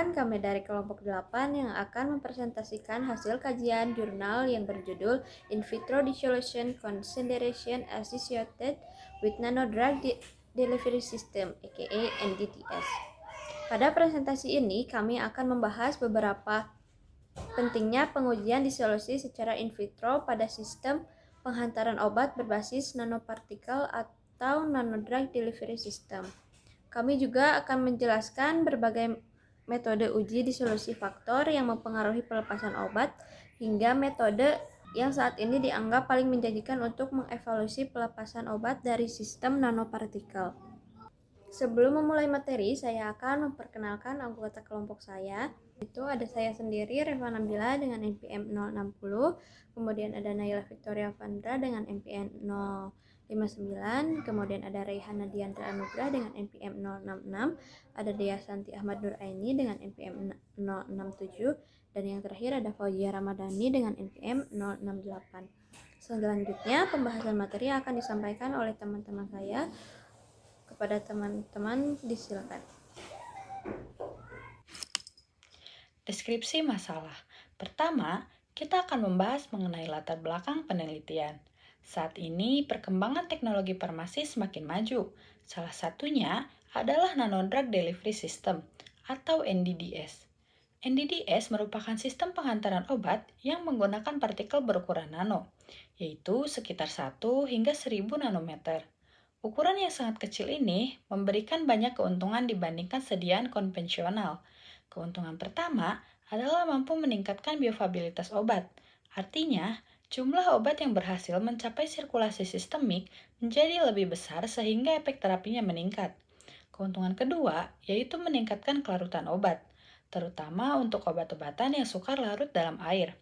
Perkenalkan, kami dari kelompok 8 yang akan mempresentasikan hasil kajian jurnal yang berjudul In Vitro Dissolution Consideration Associated with Nanodrug Delivery System aka NDDS. Pada presentasi ini, kami akan membahas beberapa pentingnya pengujian disolusi secara in vitro pada sistem penghantaran obat berbasis nanopartikel atau nanodrug delivery system. Kami juga akan menjelaskan berbagai metode uji disolusi faktor yang mempengaruhi pelepasan obat hingga metode yang saat ini dianggap paling menjanjikan untuk mengevaluasi pelepasan obat dari sistem nanopartikel. Sebelum memulai materi, saya akan memperkenalkan anggota kelompok saya. Itu ada saya sendiri, Reva Nabila dengan NPM 060, kemudian ada Naila Victoria Vandra dengan NPM 059, kemudian ada Reihana Diandra Anugrah dengan NPM 066, ada Dea Santi Ahmad Nuraini dengan NPM 067, dan yang terakhir ada Fauzia Ramadhani dengan NPM 068. Selanjutnya, pembahasan materi akan disampaikan oleh teman-teman saya. Kepada teman-teman disilakan. Deskripsi masalah. Pertama, kita akan membahas mengenai latar belakang penelitian. Saat ini, perkembangan teknologi farmasi semakin maju. Salah satunya adalah Nanodrug Delivery System atau NDDS. NDDS merupakan sistem penghantaran obat yang menggunakan partikel berukuran nano, yaitu sekitar 1 hingga 1000 nanometer. Ukuran yang sangat kecil ini memberikan banyak keuntungan dibandingkan sediaan konvensional. Keuntungan pertama adalah mampu meningkatkan biofabilitas obat. Artinya, jumlah obat yang berhasil mencapai sirkulasi sistemik menjadi lebih besar sehingga efek terapinya meningkat. Keuntungan kedua yaitu meningkatkan kelarutan obat, terutama untuk obat-obatan yang sukar larut dalam air.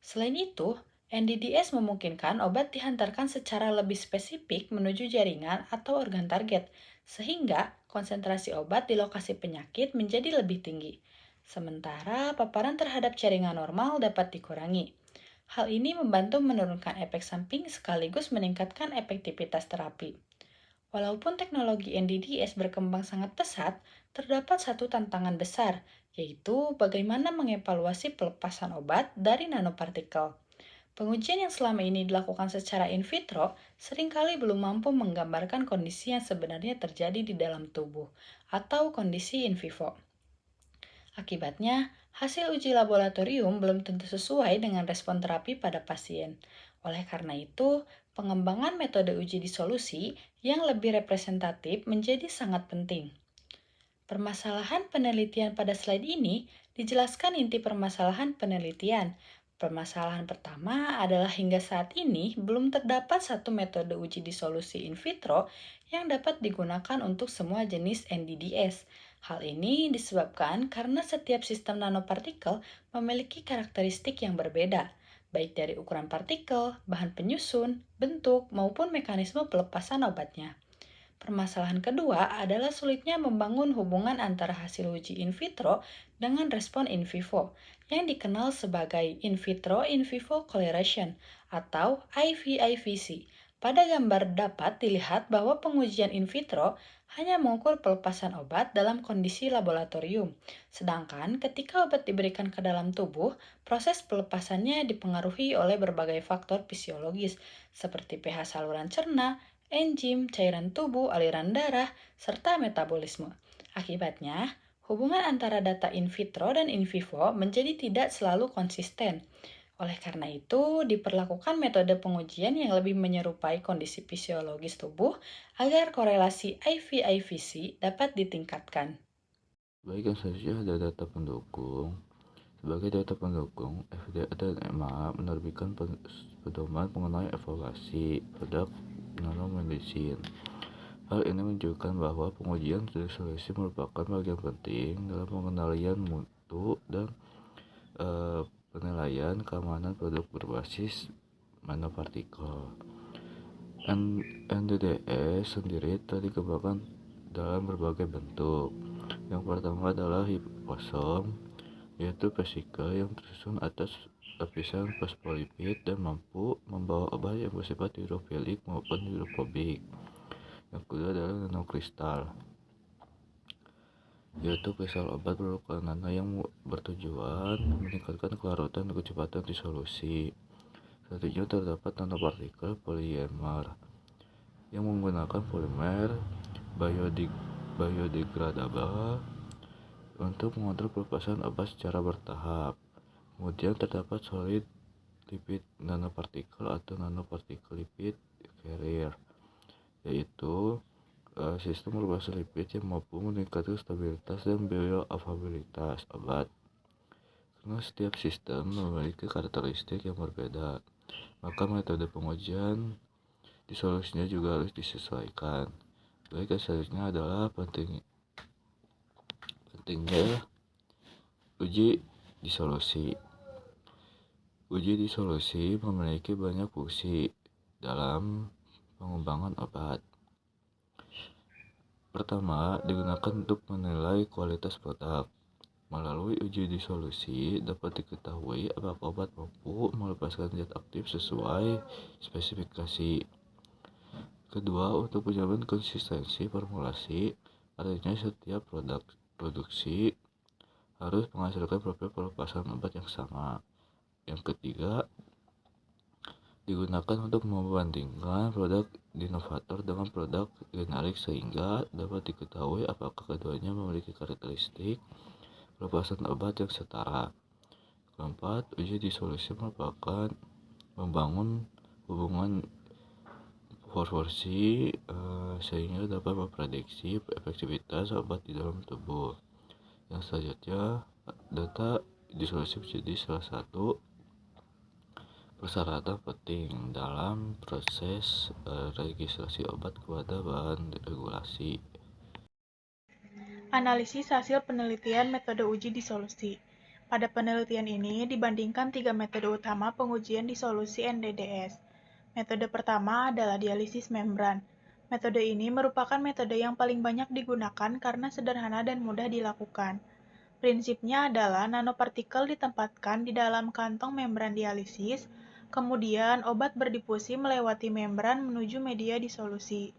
Selain itu, NDDS memungkinkan obat dihantarkan secara lebih spesifik menuju jaringan atau organ target, sehingga konsentrasi obat di lokasi penyakit menjadi lebih tinggi. Sementara paparan terhadap jaringan normal dapat dikurangi. Hal ini membantu menurunkan efek samping sekaligus meningkatkan efektivitas terapi. Walaupun teknologi NDDS berkembang sangat pesat, terdapat satu tantangan besar, yaitu bagaimana mengevaluasi pelepasan obat dari nanopartikel. Pengujian yang selama ini dilakukan secara in vitro seringkali belum mampu menggambarkan kondisi yang sebenarnya terjadi di dalam tubuh, atau kondisi in vivo. Akibatnya, hasil uji laboratorium belum tentu sesuai dengan respon terapi pada pasien. Oleh karena itu, pengembangan metode uji disolusi yang lebih representatif menjadi sangat penting. Permasalahan penelitian pada slide ini dijelaskan inti permasalahan penelitian. Permasalahan pertama adalah hingga saat ini belum terdapat satu metode uji disolusi in vitro yang dapat digunakan untuk semua jenis NDDS. Hal ini disebabkan karena setiap sistem nanopartikel memiliki karakteristik yang berbeda, baik dari ukuran partikel, bahan penyusun, bentuk, maupun mekanisme pelepasan obatnya. Permasalahan kedua adalah sulitnya membangun hubungan antara hasil uji in vitro dengan respon in vivo, yang dikenal sebagai in vitro-in vivo correlation atau IVIVC. Pada gambar dapat dilihat bahwa pengujian in vitro hanya mengukur pelepasan obat dalam kondisi laboratorium, sedangkan ketika obat diberikan ke dalam tubuh, proses pelepasannya dipengaruhi oleh berbagai faktor fisiologis seperti pH saluran cerna, enzim, cairan tubuh, aliran darah, serta metabolisme. Akibatnya, hubungan antara data in vitro dan in vivo menjadi tidak selalu konsisten. Oleh karena itu, diperlakukan metode pengujian yang lebih menyerupai kondisi fisiologis tubuh agar korelasi IVIVC dapat ditingkatkan. Baik, yang selanjutnya ada data pendukung. Sebagai data pendukung, FDA dan EMA menerbitkan pedoman mengenai evaluasi produk nanomedicine. Hal ini menunjukkan bahwa pengujian disolusi merupakan bagian penting dalam pengendalian mutu dan penilaian keamanan produk berbasis nanopartikel. NDDS sendiri telah dikembangkan dalam berbagai bentuk. Yang pertama adalah hiposom, yaitu vesikel yang tersusun atas lapisan fosfolipid dan mampu membawa obat yang bersifat hidrofilik maupun hidrofobik. Yang kedua adalah nanokristal. yaitu kristal obat berukir nano yang bertujuan meningkatkan kelarutan dan kecepatan disolusi. Selanjutnya terdapat nanopartikel polimer yang menggunakan polimer biodegradable untuk mengontrol pelepasan obat secara bertahap. Kemudian terdapat solid lipid nanopartikel atau nanopartikel lipid carrier, yaitu sistem berbasis lipid yang mampu meningkatkan stabilitas dan bioavailabilitas obat. Karena setiap sistem memiliki karakteristik yang berbeda, maka metode pengujian disolusinya juga harus disesuaikan. Baik, selanjutnya adalah pentingnya uji disolusi. Uji disolusi memiliki banyak fungsi dalam pengembangan obat. Pertama, digunakan untuk menilai kualitas produk. Melalui uji disolusi dapat diketahui apakah obat mampu melepaskan zat aktif sesuai spesifikasi. Kedua, untuk menjamin konsistensi formulasi, artinya setiap produksi harus menghasilkan profil pelepasan obat yang sama. Yang ketiga, digunakan untuk membandingkan produk inovator dengan produk generik sehingga dapat diketahui apakah keduanya memiliki karakteristik pelepasan obat yang setara. Keempat, uji disolusi merupakan membangun hubungan proporsi sehingga dapat memprediksi efektivitas obat di dalam tubuh. Yang selanjutnya, data disolusi menjadi salah satu persyaratan penting dalam proses registrasi obat kepada badan regulasi. Analisis hasil penelitian metode uji disolusi. Pada penelitian ini dibandingkan 3 metode utama pengujian disolusi NDDS. Metode pertama adalah dialisis membran. Metode ini merupakan metode yang paling banyak digunakan karena sederhana dan mudah dilakukan. Prinsipnya adalah nanopartikel ditempatkan di dalam kantong membran dialisis, kemudian obat berdifusi melewati membran menuju media disolusi.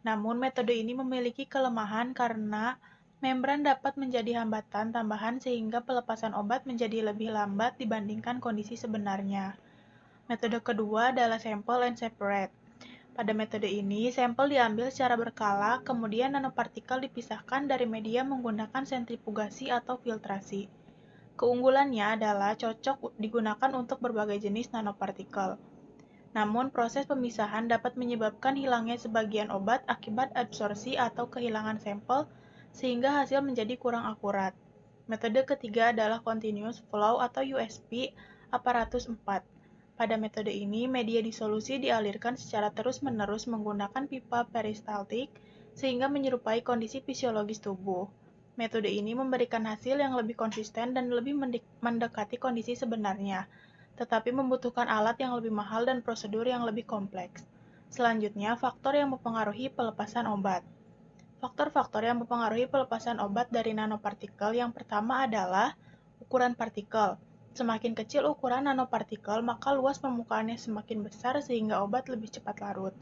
Namun metode ini memiliki kelemahan karena membran dapat menjadi hambatan tambahan sehingga pelepasan obat menjadi lebih lambat dibandingkan kondisi sebenarnya. Metode kedua adalah sample and separate. Pada metode ini, sampel diambil secara berkala, kemudian nanopartikel dipisahkan dari media menggunakan sentrifugasi atau filtrasi. Keunggulannya adalah cocok digunakan untuk berbagai jenis nanopartikel. Namun, proses pemisahan dapat menyebabkan hilangnya sebagian obat akibat absorpsi atau kehilangan sampel, sehingga hasil menjadi kurang akurat. Metode ketiga adalah Continuous Flow atau USP aparatus 4. Pada metode ini, media disolusi dialirkan secara terus-menerus menggunakan pipa peristaltik, sehingga menyerupai kondisi fisiologis tubuh. Metode ini memberikan hasil yang lebih konsisten dan lebih mendekati kondisi sebenarnya, tetapi membutuhkan alat yang lebih mahal dan prosedur yang lebih kompleks. Selanjutnya, faktor yang mempengaruhi pelepasan obat. Faktor-faktor yang mempengaruhi pelepasan obat dari nanopartikel yang pertama adalah ukuran partikel. Semakin kecil ukuran nanopartikel, maka luas permukaannya semakin besar sehingga obat lebih cepat larut.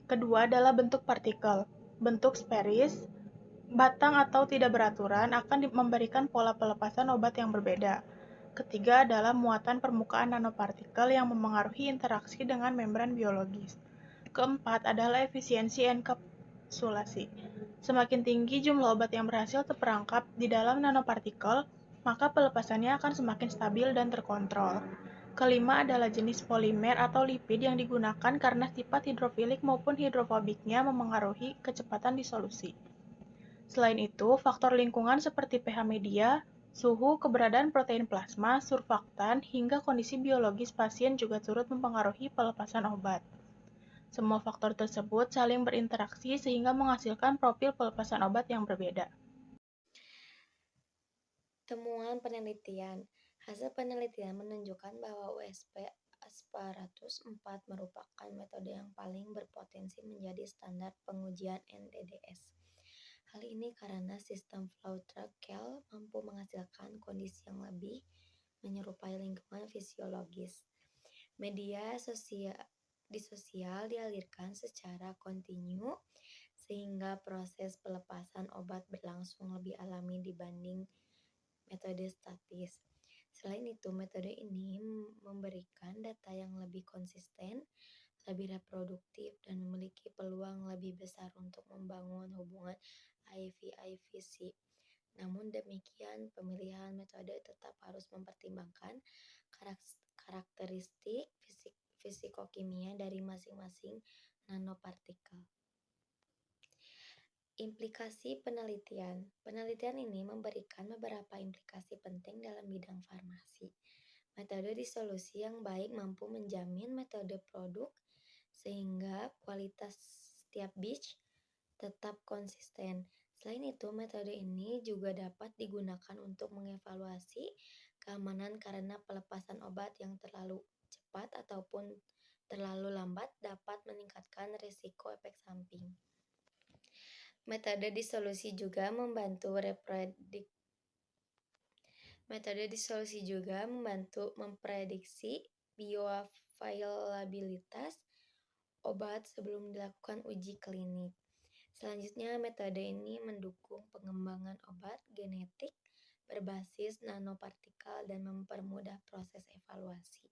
Kedua adalah bentuk partikel. Bentuk sferis, batang atau tidak beraturan akan memberikan pola pelepasan obat yang berbeda. Ketiga adalah muatan permukaan nanopartikel yang memengaruhi interaksi dengan membran biologis. Keempat adalah efisiensi enkapsulasi. Semakin tinggi jumlah obat yang berhasil terperangkap di dalam nanopartikel, maka pelepasannya akan semakin stabil dan terkontrol. Kelima adalah jenis polimer atau lipid yang digunakan karena sifat hidrofilik maupun hidrofobiknya memengaruhi kecepatan disolusi. Selain itu, faktor lingkungan seperti pH media, suhu, keberadaan protein plasma, surfaktan, hingga kondisi biologis pasien juga turut mempengaruhi pelepasan obat. Semua faktor tersebut saling berinteraksi sehingga menghasilkan profil pelepasan obat yang berbeda. Temuan penelitian. Hasil penelitian menunjukkan bahwa USP aparatus 4 merupakan metode yang paling berpotensi menjadi standar pengujian NDDS. Hal ini karena sistem flow track KEL mampu menghasilkan kondisi yang lebih menyerupai lingkungan fisiologis. Media disosial dialirkan secara kontinu sehingga proses pelepasan obat berlangsung lebih alami dibanding metode statis. Selain itu, metode ini memberikan data yang lebih konsisten, lebih reproduktif, dan memiliki peluang lebih besar untuk membangun hubungan IV-IVC. Namun demikian, pemilihan metode tetap harus mempertimbangkan karakteristik fisikokimia dari masing-masing nanopartikel. Implikasi penelitian. Penelitian ini memberikan beberapa implikasi penting dalam bidang farmasi. Metode disolusi yang baik mampu menjamin metode produk sehingga kualitas setiap batch tetap konsisten. Selain itu, metode ini juga dapat digunakan untuk mengevaluasi keamanan karena pelepasan obat yang terlalu cepat ataupun terlalu lambat dapat meningkatkan risiko efek samping. Metode disolusi juga membantu memprediksi bioavailabilitas obat sebelum dilakukan uji klinik. Selanjutnya, metode ini mendukung pengembangan obat genetik berbasis nanopartikel dan mempermudah proses evaluasi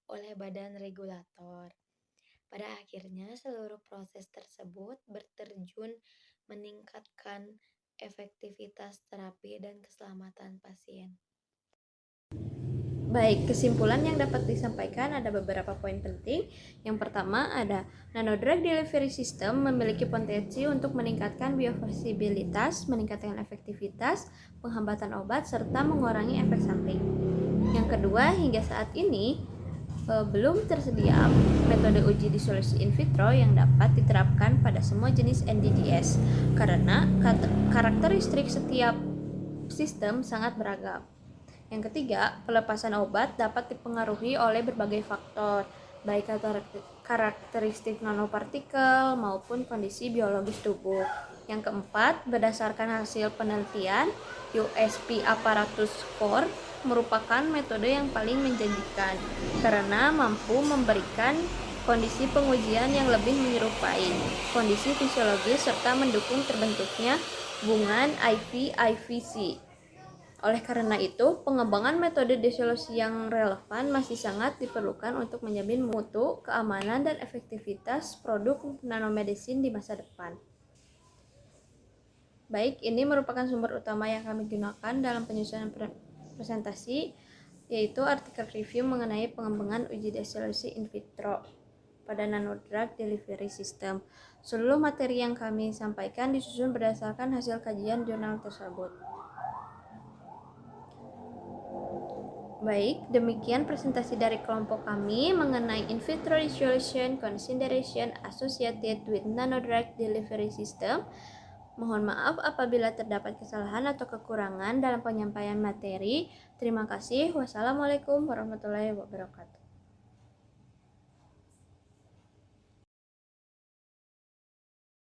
oleh badan regulator. Pada akhirnya, seluruh proses tersebut bertujuan meningkatkan efektivitas terapi dan keselamatan pasien. Baik, kesimpulan yang dapat disampaikan ada beberapa poin penting. Yang pertama ada nanodrug delivery system memiliki potensi untuk meningkatkan biodiversibilitas, meningkatkan efektivitas, penghambatan obat, serta mengurangi efek samping. Yang kedua, hingga saat ini belum tersedia metode uji disolusi in vitro yang dapat diterapkan pada semua jenis NDDS karena karakteristik setiap sistem sangat beragam. Yang ketiga, pelepasan obat dapat dipengaruhi oleh berbagai faktor, baik karakteristik nanopartikel maupun kondisi biologis tubuh. Yang keempat, berdasarkan hasil penelitian, USP Apparatus 4 merupakan metode yang paling menjanjikan karena mampu memberikan kondisi pengujian yang lebih menyerupai kondisi fisiologis serta mendukung terbentuknya hubungan IV-IVC. Oleh karena itu, pengembangan metode disolusi yang relevan masih sangat diperlukan untuk menjamin mutu, keamanan, dan efektivitas produk nanomedicine di masa depan. Baik, ini merupakan sumber utama yang kami gunakan dalam penyusunan presentasi, yaitu artikel review mengenai pengembangan uji disolusi in vitro pada nanodrug delivery system. Seluruh materi yang kami sampaikan disusun berdasarkan hasil kajian jurnal tersebut. Baik, demikian presentasi dari kelompok kami mengenai in vitro dissolution consideration associated with nanodrug delivery system. Mohon maaf apabila terdapat kesalahan atau kekurangan dalam penyampaian materi. Terima kasih. Wassalamualaikum warahmatullahi wabarakatuh.